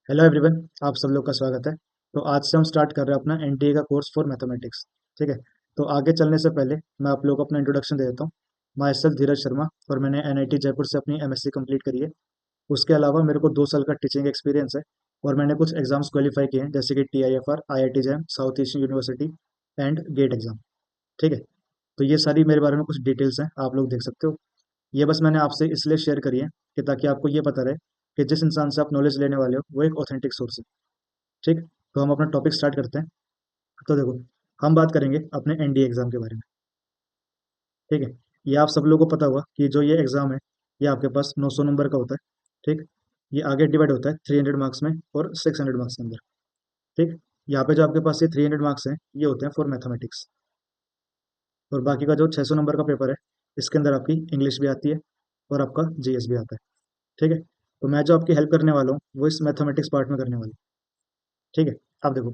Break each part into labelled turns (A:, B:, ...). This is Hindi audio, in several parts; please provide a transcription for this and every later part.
A: Hello everyone. आप सब लोग का स्वागत है। तो आज से हम स्टार्ट कर रहे हैं अपना एनडीए का कोर्स फॉर मैथमेटिक्स। ठीक है। तो आगे चलने से पहले मैं आप लोगों को अपना इंट्रोडक्शन दे देता हूँ। माई सेल्फ धीरज शर्मा, और मैंने एनआईटी जयपुर से अपनी एमएससी कंप्लीट करी है। उसके अलावा मेरे को 2 साल का टीचिंग एक्सपीरियंस है, और मैंने कुछ एग्जाम्स क्वालिफाई किए हैं जैसे कि TIFR, IIT JAM, south eastern university and GATE exam. ठीक है। तो ये सारी मेरे बारे में कुछ डिटेल्स हैं, आप लोग देख सकते हो। ये बस मैंने आपसे इसलिए शेयर करी है कि ताकि आपको ये पता रहे कि जिस इंसान से आप नॉलेज लेने वाले हो वो एक ऑथेंटिक सोर्स है। ठीक। तो हम अपना टॉपिक स्टार्ट करते हैं। तो देखो, हम बात करेंगे अपने एनडीए एग्जाम के बारे में। ठीक है। ये आप सब लोगों को पता होगा कि जो ये एग्जाम है, ये आपके पास 900 नंबर का होता है। ठीक। ये आगे डिवाइड होता है 300 मार्क्स में और 600 मार्क्स के अंदर। ठीक। यहाँ पे जो आपके पास ये 300 मार्क्स हैं, ये होते हैं फॉर मैथमेटिक्स। और बाकी का जो 600 नंबर का पेपर है, इसके अंदर आपकी इंग्लिश भी आती है और आपका जीएस भी आता है। ठीक है। तो मैं जो आपकी हेल्प करने वाला हूँ वो इस मैथमेटिक्स पार्ट में करने वाला हूँ। ठीक है। अब देखो,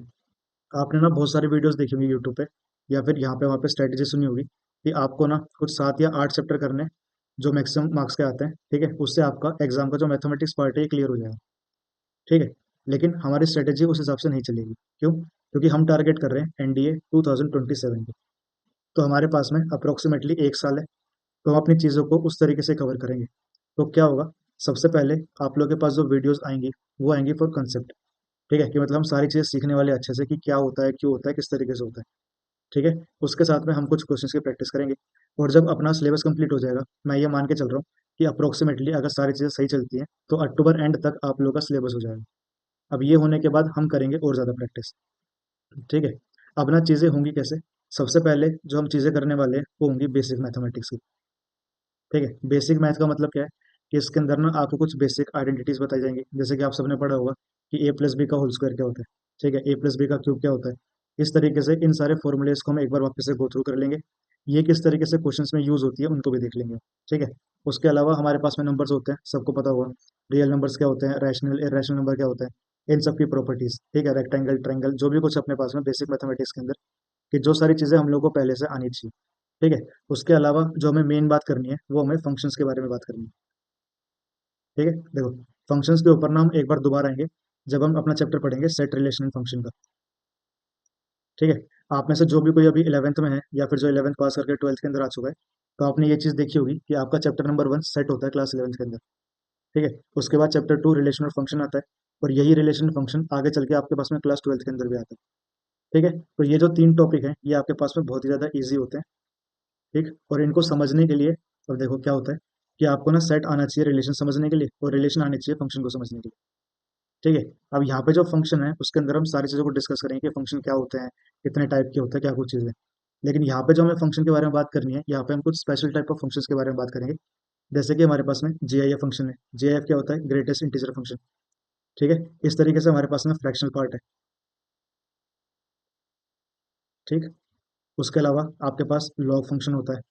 A: आपने ना बहुत सारी वीडियोस देखी होंगी यूट्यूब पे, या फिर यहाँ पे वहाँ पे स्ट्रेटेजी सुनी होगी कि आपको ना कुछ 7 या 8 चैप्टर करने हैं, जो मैक्सिमम मार्क्स के आते हैं। ठीक है। उससे आपका एग्जाम का जो मैथमेटिक्स पार्ट है क्लियर हो जाएगा। ठीक है। लेकिन हमारी स्ट्रेटेजी उस हिसाब से नहीं चलेगी। क्यों? क्योंकि हम टारगेट कर रहे हैं एनडीए 2027 को। तो हमारे पास में अप्रोक्सीमेटली 1 साल है। तो हम अपनी चीज़ों को उस तरीके से कवर करेंगे। तो क्या होगा, सबसे पहले आप लोगों के पास जो वीडियोस आएंगी वो आएंगी फॉर कंसेप्ट। ठीक है, कि मतलब हम सारी चीज़ें सीखने वाले अच्छे से कि क्या होता है, क्यों होता है, किस तरीके से होता है। ठीक है। उसके साथ में हम कुछ क्वेश्चंस की प्रैक्टिस करेंगे। और जब अपना सिलेबस कंप्लीट हो जाएगा, मैं ये मान के चल रहा हूँ कि अप्रोक्सीमेटली अगर सारी चीज़ें सही चलती हैं तो अक्टूबर एंड तक आप लोगों का सिलेबस हो जाएगा। अब ये होने के बाद हम करेंगे और ज़्यादा प्रैक्टिस। ठीक है। अब ना चीज़ें होंगी कैसे? सबसे पहले जो हम चीज़ें करने वाले हैं वो होंगी बेसिक मैथमेटिक्स की। ठीक है। बेसिक मैथ का मतलब क्या है कि इसके अंदर ना आपको कुछ बेसिक आइडेंटिटीज बताई जाएंगी, जैसे कि आप सबने पढ़ा होगा कि A+B का होल स्क्वायर क्या होता है। ठीक है। A+B का क्यूब क्या होता है। इस तरीके से इन सारे फॉर्मूलेस को हम एक बार वापस से गो थ्रू कर लेंगे। ये किस तरीके से क्वेश्चंस में यूज होती है उनको भी देख लेंगे। ठीक है। उसके अलावा हमारे पास में नंबर्स होते हैं, सबको पता होगा। रियल नंबर्स क्या होते हैं, रैशनल इरेशनल नंबर क्या होता है, इन सब की प्रॉपर्टीज। ठीक है। रेक्टेंगल, ट्रायंगल, जो भी कुछ अपने पास में बेसिक मैथमेटिक्स के अंदर, कि जो सारी चीज़ें हम लोग को पहले से आनी चाहिए। ठीक है। उसके अलावा जो हमें मेन बात करनी है वो हमें फंक्शंस के बारे में बात करनी है। ठीक है। देखो, फंक्शंस के ऊपर ना हम एक बार दोबारा आएंगे जब हम अपना चैप्टर पढ़ेंगे सेट रिलेशनल फंक्शन का। ठीक है। आप में से जो भी कोई अभी 11th में है, या फिर जो 11th पास करके 12th के अंदर आ चुका है, तो आपने ये चीज़ देखी होगी कि आपका चैप्टर नंबर 1 सेट होता है क्लास 11th के अंदर। ठीक है। उसके बाद चैप्टर 2 रिलेशनल फंक्शन आता है, और यही रिलेशनल फंक्शन आगे चल के आपके पास में क्लास 12th के अंदर भी आता है। ठीक है। तो ये जो 3 टॉपिक हैं ये आपके पास में बहुत ही ज़्यादा ईजी होते हैं। ठीक। और इनको समझने के लिए, और देखो क्या होता है कि आपको ना सेट आना चाहिए रिलेशन समझने के लिए, और रिलेशन आनी चाहिए फंक्शन को समझने के लिए। ठीक है। अब यहाँ पे जो फंक्शन है उसके अंदर हम सारी चीज़ों को डिस्कस करेंगे कि फंक्शन क्या होते हैं, कितने टाइप के होते हैं, क्या कुछ चीज़ें। लेकिन यहाँ पे जो हमें फंक्शन के बारे में बात करनी है, यहाँ पे हम कुछ स्पेशल टाइप ऑफ फंक्शंस के बारे में बात करेंगे। जैसे कि हमारे पास में GIF फंक्शन है। GIF क्या होता है? Greatest integer function. ठीक है। इस तरीके से हमारे पास में फ्रैक्शनल पार्ट है। ठीक। उसके अलावा आपके पास लॉग फंक्शन होता है।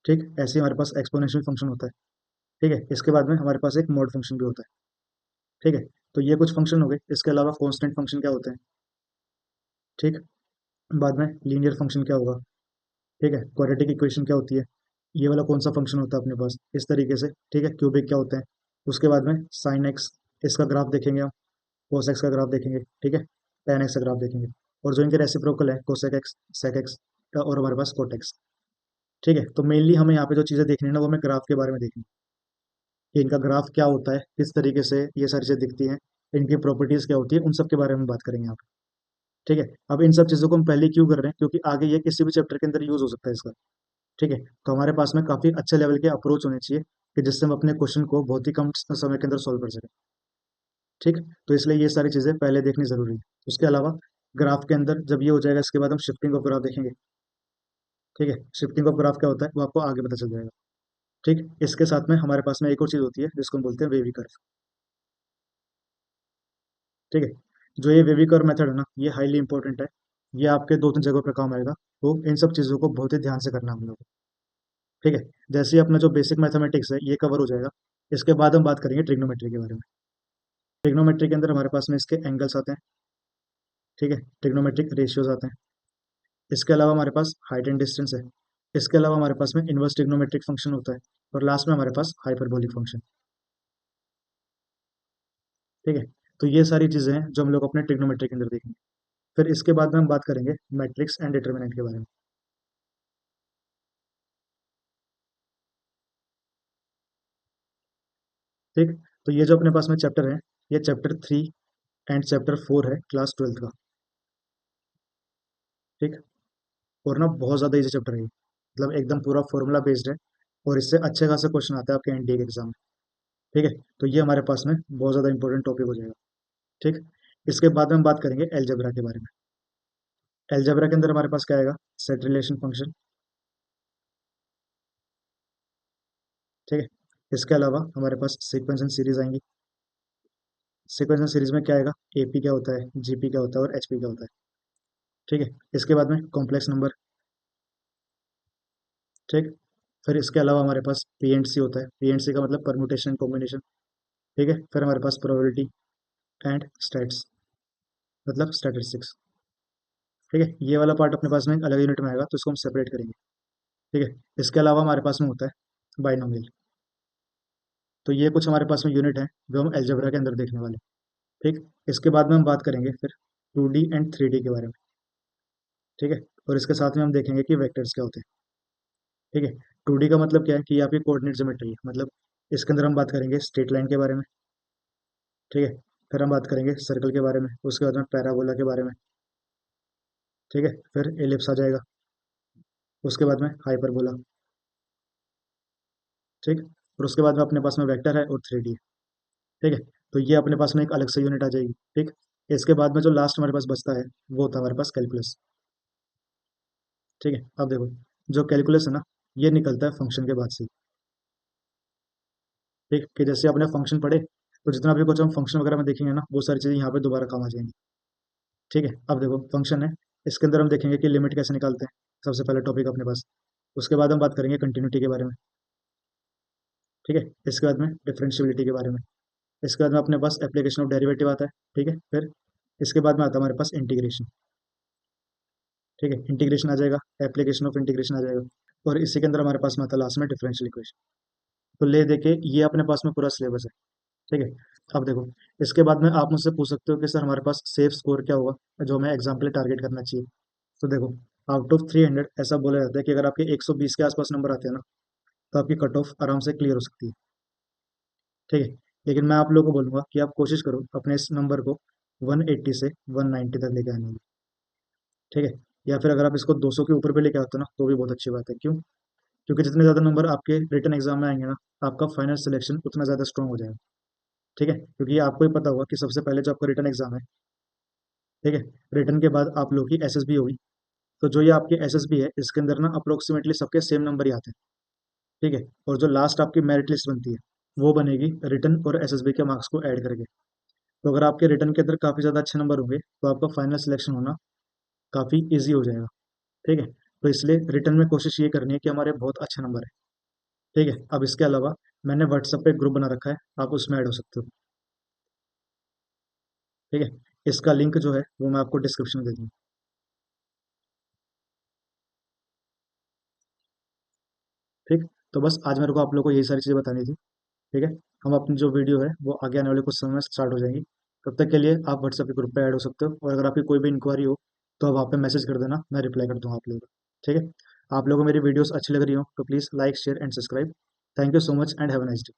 A: ठीक। ऐसे ही हमारे पास एक्सपोनेंशियल फंक्शन होता है। ठीक है। इसके बाद में हमारे पास एक मॉड फंक्शन भी होता है। ठीक है। तो ये कुछ फंक्शन हो गए। इसके अलावा कांस्टेंट फंक्शन क्या होते हैं। ठीक। बाद में लीनियर फंक्शन क्या होगा। ठीक है। क्वाड्रेटिक इक्वेशन क्या होती है। ये वाला कौन सा फंक्शन होता है अपने पास, इस तरीके से। ठीक है। क्यूबिक क्या होता है। उसके बाद में साइन एक्स, इसका ग्राफ देखेंगे हम। कोस एक्स का ग्राफ देखेंगे। ठीक है। टेन एक्स का ग्राफ देखेंगे। और जो इनके रेसिप्रोकल है, कोसेक एक्स, सेक एक्स, और हमारे पास कोट एक्स। ठीक है। तो मेनली हमें यहाँ पे जो चीज़ें देखनी है ना वो हमें ग्राफ के बारे में देखनी है, कि इनका ग्राफ क्या होता है, किस तरीके से ये सारी चीज़ें दिखती हैं, इनकी प्रॉपर्टीज क्या होती है, उन सब के बारे में बात करेंगे यहाँ पे। ठीक है। अब इन सब चीज़ों को हम पहले क्यों कर रहे हैं, क्योंकि आगे ये किसी भी चैप्टर के अंदर यूज हो सकता है इसका। ठीक है। तो हमारे पास में काफ़ी अच्छे लेवल के अप्रोच होने चाहिए, कि जिससे हम अपने क्वेश्चन को बहुत ही कम समय के अंदर सॉल्व कर सकें। ठीक। तो इसलिए ये सारी चीज़ें पहले देखनी ज़रूरी है। उसके अलावा ग्राफ के अंदर जब ये हो जाएगा, इसके बाद हम शिफ्टिंग ऑफ ग्राफ देखेंगे। ठीक है। शिफ्टिंग ऑफ ग्राफ क्या होता है वो आपको आगे पता चल जाएगा। ठीक। इसके साथ में हमारे पास में एक और चीज़ होती है जिसको हम बोलते हैं वेवी कर्व। ठीक है। जो ये वेवी कर्व मेथड है ना, ये हाईली इंपॉर्टेंट है। ये आपके 2-3 जगहों पर काम आएगा। तो इन सब चीज़ों को बहुत ही ध्यान से करना हम लोग को। ठीक है। जैसे ही अपना जो बेसिक मैथमेटिक्स है ये कवर हो जाएगा, इसके बाद हम बात करेंगे ट्रिग्नोमेट्री के बारे में। ट्रिग्नोमेट्री के अंदर हमारे पास में इसके एंगल्स आते हैं। ठीक है। ट्रिग्नोमेट्रिक रेशियोज आते हैं। इसके अलावा हमारे पास हाइट एंड डिस्टेंस है। इसके अलावा हमारे पास में इनवर्स ट्रिग्नोमेट्रिक फंक्शन होता है। और लास्ट में हमारे पास हाइपरबोलिक फंक्शन। ठीक है। तो ये सारी चीज़ें हैं जो हम लोग अपने ट्रिग्नोमेट्री के अंदर देखेंगे। फिर इसके बाद में हम बात करेंगे मैट्रिक्स एंड डिटर्मिनेंट के बारे में। ठीक। तो ये जो अपने पास में चैप्टर है, ये चैप्टर 3 एंड चैप्टर 4 है क्लास 12th का। ठीक। और ना बहुत ज़्यादा इजी चैप्टर है ये, मतलब एकदम पूरा फॉर्मूला बेस्ड है, और इससे अच्छे खासे क्वेश्चन आते हैं आपके एनडीए के एग्जाम में। ठीक है। तो ये हमारे पास में बहुत ज़्यादा इंपॉर्टेंट टॉपिक हो जाएगा। ठीक। इसके बाद में हम बात करेंगे एलजेब्रा के बारे में। एलजेब्रा के अंदर हमारे पास क्या आएगा? Set relation function. ठीक है। इसके अलावा हमारे पास सीक्वेंस एंड सीरीज आएंगी। सीक्वेंस एंड सीरीज में क्या आएगा? एपी क्या होता है, जीपी क्या होता है, और एचपी क्या होता है। ठीक है। इसके बाद में कॉम्प्लेक्स नंबर। ठीक। फिर इसके अलावा हमारे पास पी एंड सी होता है। पी एंड सी का मतलब परम्यूटेशन कॉम्बिनेशन। ठीक है। फिर हमारे पास प्रोबेबिलिटी एंड स्टैट्स, मतलब स्टैटिस्टिक्स। ठीक है। ये वाला पार्ट अपने पास में एक अलग यूनिट में आएगा, तो इसको हम सेपरेट करेंगे। ठीक है। इसके अलावा हमारे पास में होता है बाइनोमियल। तो ये कुछ हमारे पास में यूनिट है जो हम एल्जेब्रा के अंदर देखने वाले हैं। ठीक। इसके बाद में हम बात करेंगे फिर 2D एंड 3D के बारे में। ठीक है। और इसके साथ में हम देखेंगे कि वेक्टर्स क्या होते हैं। ठीक है। 2D का मतलब क्या है कि ये आपकी कोऑर्डिनेट ज्योमेट्री है, मतलब इसके अंदर हम बात करेंगे स्ट्रेट लाइन के बारे में। ठीक है। फिर हम बात करेंगे सर्कल के बारे में, उसके बाद में पैराबोला के बारे में। ठीक है। फिर एलिप्स आ जाएगा, उसके बाद में हाइपरबोला। ठीक। और उसके बाद में अपने पास में वेक्टर है और 3D है। ठीक है। तो ये अपने पास में एक अलग से यूनिट आ जाएगी। ठीक। इसके बाद में जो लास्ट हमारे पास बचता है वो होता है हमारे पास कैलकुलस। ठीक है। अब देखो, जो कैलकुलस है ना, ये निकलता है फंक्शन के बाद से। ठीक, कि जैसे अपने फंक्शन पढ़े, तो जितना भी कुछ हम फंक्शन वगैरह में देखेंगे ना, वो सारी चीज़ें यहाँ पे दोबारा काम आ जाएंगी। ठीक है। अब देखो फंक्शन है, इसके अंदर हम देखेंगे कि लिमिट कैसे निकालते हैं, सबसे पहले टॉपिक अपने पास। उसके बाद हम बात करेंगे कंटिन्यूटी के बारे में। ठीक है। इसके बाद में डिफरेंशियबिलिटी के बारे में। इसके बाद में अपने पास एप्लीकेशन ऑफ डेरिवेटिव आता है। ठीक है। फिर इसके बाद में आता है हमारे पास इंटीग्रेशन। ठीक है। इंटीग्रेशन आ जाएगा, एप्लीकेशन ऑफ इंटीग्रेशन आ जाएगा, और इसी के अंदर हमारे पास में आता है लास्ट में डिफरेंशियल इक्वेशन। तो ले देके ये अपने पास में पूरा सिलेबस है। ठीक है। अब देखो, इसके बाद में आप मुझसे पूछ सकते हो कि सर हमारे पास सेफ स्कोर क्या होगा जो हमें एग्जाम के लिए टारगेट करना चाहिए। तो देखो, आउट ऑफ 300 ऐसा बोला जाता है कि अगर आपके 120 के आसपास नंबर आते हैं ना, तो आपकी कट ऑफ आराम से क्लियर हो सकती है। ठीक है। लेकिन मैं आप लोगों को बोलूंगा कि आप कोशिश करो अपने इस नंबर को 180 से 190 तक लेके आने की। ठीक है। या फिर अगर आप इसको 200 के ऊपर भी लेके आते हो ना, तो भी बहुत अच्छी बात है। क्यों? क्योंकि जितने ज़्यादा नंबर आपके रिटन एग्जाम में आएंगे ना, आपका फाइनल सिलेक्शन उतना ज़्यादा स्ट्रॉन्ग हो जाएगा। ठीक है। क्योंकि ये आपको ही पता होगा कि सबसे पहले जो आपका रिटन एग्जाम है, ठीक है, रिटन के बाद आप लोग की एसएसबी होगी। तो जो ये आपकी एसएसबी है, इसके अंदर ना अप्रोक्सीमेटली सबके सेम नंबर ही आते हैं। ठीक है। और जो लास्ट आपकी मेरिट लिस्ट बनती है, वो बनेगी रिटन और एसएसबी के मार्क्स को ऐड करके। तो अगर आपके रिटन के अंदर काफ़ी ज़्यादा अच्छे नंबर होंगे, तो आपका फाइनल सिलेक्शन होना काफ़ी ईजी हो जाएगा। ठीक है। तो इसलिए रिटन में कोशिश ये करनी है कि हमारे बहुत अच्छे नंबर है। ठीक है। अब इसके अलावा मैंने व्हाट्सएप पे एक ग्रुप बना रखा है, आप उसमें ऐड हो सकते हो। ठीक है। इसका लिंक जो है वो मैं आपको डिस्क्रिप्शन में दे दूँगा। ठीक। तो बस आज मेरे को आप लोगों को यही सारी चीज़ें बतानी थी। ठीक है। हम अपनी जो वीडियो है वो आगे आने वाले कुछ समय में स्टार्ट हो जाएंगी। तब तक के लिए आप व्हाट्सएप के ग्रुप पे ऐड हो सकते हो, और अगर आपकी कोई भी इंक्वायरी हो तो आप वहाँ पे मैसेज कर देना, मैं रिप्लाई कर दूंगा आप लोगों को। ठीक है। आप लोगों को मेरी वीडियोस अच्छी लग रही हो तो please like share and subscribe. Thank you so much and have a nice day.